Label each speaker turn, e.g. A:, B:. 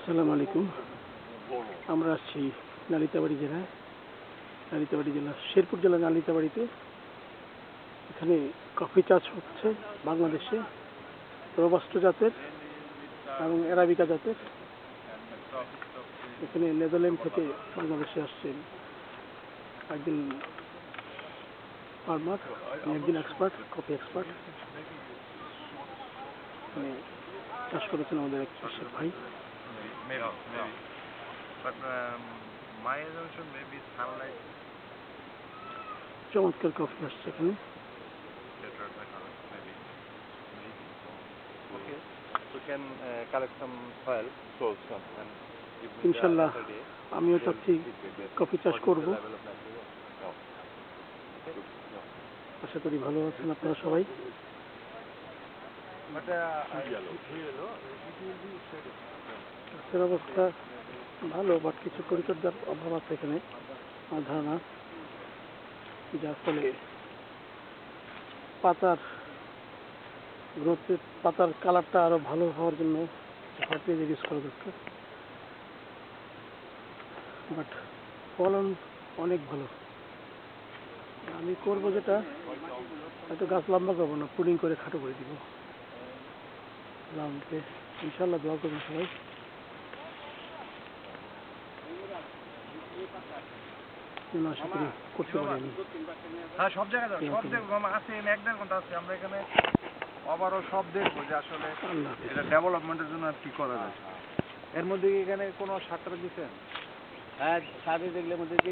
A: আসসালামু আলাইকুম। আমরা আসছি নালিতাবাড়ি জেলায়, নালিতাবাড়ি জেলা শেরপুর জেলা নালিতাবাড়িতে। এখানে কফি চাষ হচ্ছে বাংলাদেশে, রোবাস্টো জাতের এবং অ্যারাবিকা জাতের। এখানে নেদারল্যান্ড থেকে বাংলাদেশে আসছেন একজন ফার্মার, একজন এক্সপার্ট, কফি এক্সপার্ট। মানে চাষ করেছেন আমাদের এক পাশের ভাই।
B: Maybe. But my assumption maybe sunlight
A: চমৎকার কফি আসছে এখানে।
B: better the color maybe. Okay. We can collect some soil some and
A: ইনশাল্লাহ আমিও চাচ্ছি কফি চাষ করব। আশা করি ভালো আছেন আপনারা সবাই। গাছের অবস্থা ভালো, বাট কিছু পরিচর্যার অভাব আছে এখানে আমার ধারণা, যার ফলে পাতার গ্রোথের, পাতার কালারটা আরো ভালো হওয়ার জন্য ফার্টিলাইজার ইউজ করা দরকার। বাট ফলন অনেক ভালো। আমি করবো যেটা, হয়তো গাছ লম্বা করবো না, পুডিং করে খাটো করে দিব লাউন্ডে। ইনশাল্লাহ দোয়া করবেন সবাই। আশা করি করতে পারি আমি।
B: হ্যাঁ, সব জায়গায় সব দেখবো আছে, 1-1.5 ঘন্টা আছে। আমরা এখানে ওভারঅল সব দেখবো যে আসলে এটা ডেভেলপমেন্টের জন্য আর কি করা যায়। এর মধ্যে এখানে কোনো সার টার দিচ্ছেন?
A: হ্যাঁ, সারে দেখলে মধ্যে